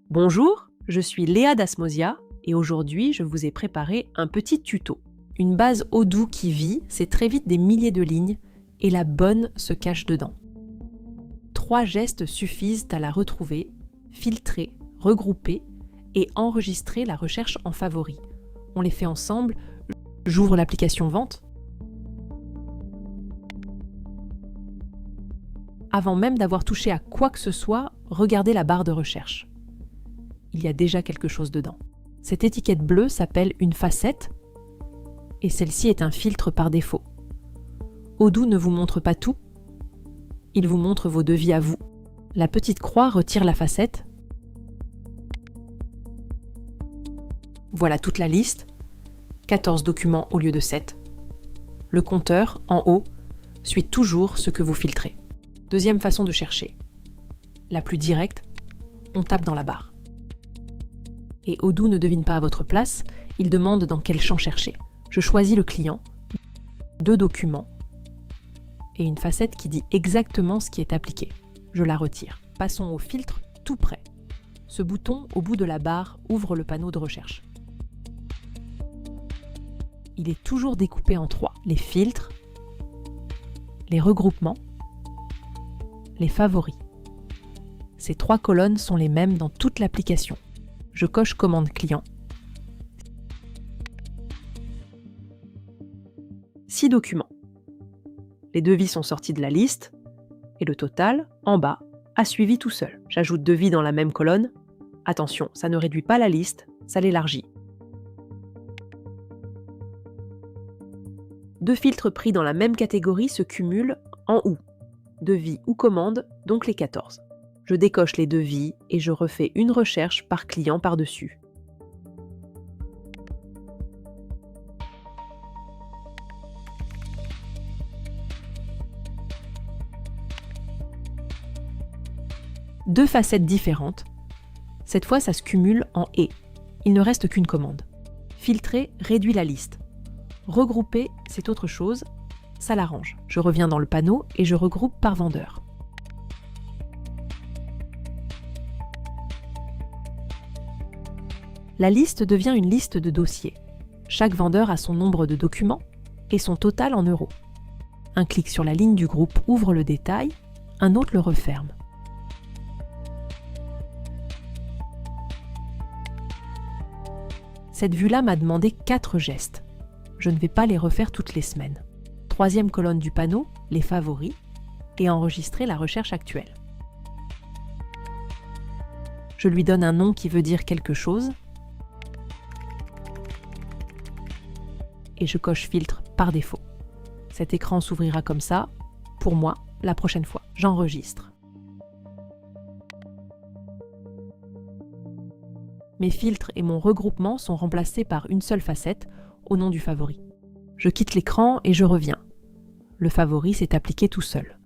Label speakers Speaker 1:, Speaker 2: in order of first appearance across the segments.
Speaker 1: Bonjour, je suis Léa d'Asmosia et aujourd'hui je vous ai préparé un petit tuto. Une base Odoo qui vit, c'est très vite des milliers de lignes et la bonne se cache dedans. 3 gestes suffisent à la retrouver, filtrer, regrouper et enregistrer la recherche en favoris. On les fait ensemble. J'ouvre l'application Vente. Avant même d'avoir touché à quoi que ce soit, regardez la barre de recherche. Il y a déjà quelque chose dedans. Cette étiquette bleue s'appelle une facette et celle-ci est un filtre par défaut. Odoo ne vous montre pas tout, il vous montre vos devis à vous. La petite croix retire la facette. Voilà toute la liste, 14 documents au lieu de 7. Le compteur, en haut, suit toujours ce que vous filtrez. Deuxième façon de chercher. La plus directe, on tape dans la barre. Et Odoo ne devine pas à votre place, il demande dans quel champ chercher. Je choisis le client, 2 documents et une facette qui dit exactement ce qui est appliqué. Je la retire. Passons au filtre tout près. Ce bouton au bout de la barre ouvre le panneau de recherche. Il est toujours découpé en 3. Les filtres, les regroupements, les favoris. Ces 3 colonnes sont les mêmes dans toute l'application. Je coche commande client. 6 documents. Les devis sont sortis de la liste et le total, en bas, a suivi tout seul. J'ajoute devis dans la même colonne. Attention, ça ne réduit pas la liste, ça l'élargit. 2 filtres pris dans la même catégorie se cumulent en OU. Devis ou commande, donc les 14. Je décoche les devis et je refais une recherche par client par-dessus. Deux facettes différentes. Cette fois, ça se cumule en « et ». Il ne reste qu'une commande. Filtrer réduit la liste. Regrouper, c'est autre chose. Ça l'arrange. Je reviens dans le panneau et je regroupe par vendeur. La liste devient une liste de dossiers. Chaque vendeur a son nombre de documents et son total en euros. Un clic sur la ligne du groupe ouvre le détail, un autre le referme. Cette vue-là m'a demandé 4 gestes. Je ne vais pas les refaire toutes les semaines. 3e colonne du panneau, les favoris, et enregistrer la recherche actuelle. Je lui donne un nom qui veut dire quelque chose, et je coche filtre par défaut. Cet écran s'ouvrira comme ça, pour moi, la prochaine fois. J'enregistre. Mes filtres et mon regroupement sont remplacés par une seule facette, au nom du favori. Je quitte l'écran et je reviens. Le favori s'est appliqué tout seul.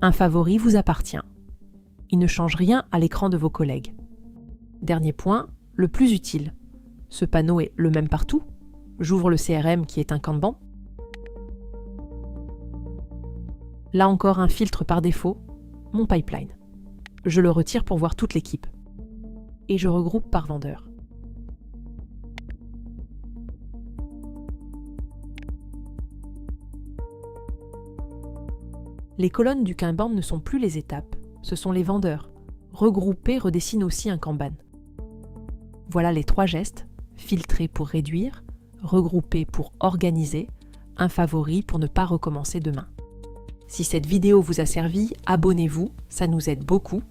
Speaker 1: Un favori vous appartient. Il ne change rien à l'écran de vos collègues. Dernier point, le plus utile. Ce panneau est le même partout. J'ouvre le CRM qui est un Kanban. Là encore un filtre par défaut, mon pipeline. Je le retire pour voir toute l'équipe. Et je regroupe par vendeur. Les colonnes du Kanban ne sont plus les étapes, ce sont les vendeurs. Regrouper redessine aussi un Kanban. Voilà les 3 gestes, filtrer pour réduire, regrouper pour organiser, un favori pour ne pas recommencer demain. Si cette vidéo vous a servi, abonnez-vous, ça nous aide beaucoup.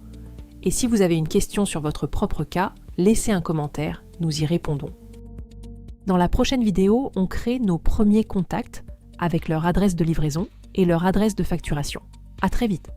Speaker 1: Et si vous avez une question sur votre propre cas, laissez un commentaire, nous y répondons. Dans la prochaine vidéo, on crée nos premiers contacts avec leur adresse de livraison et leur adresse de facturation. À très vite!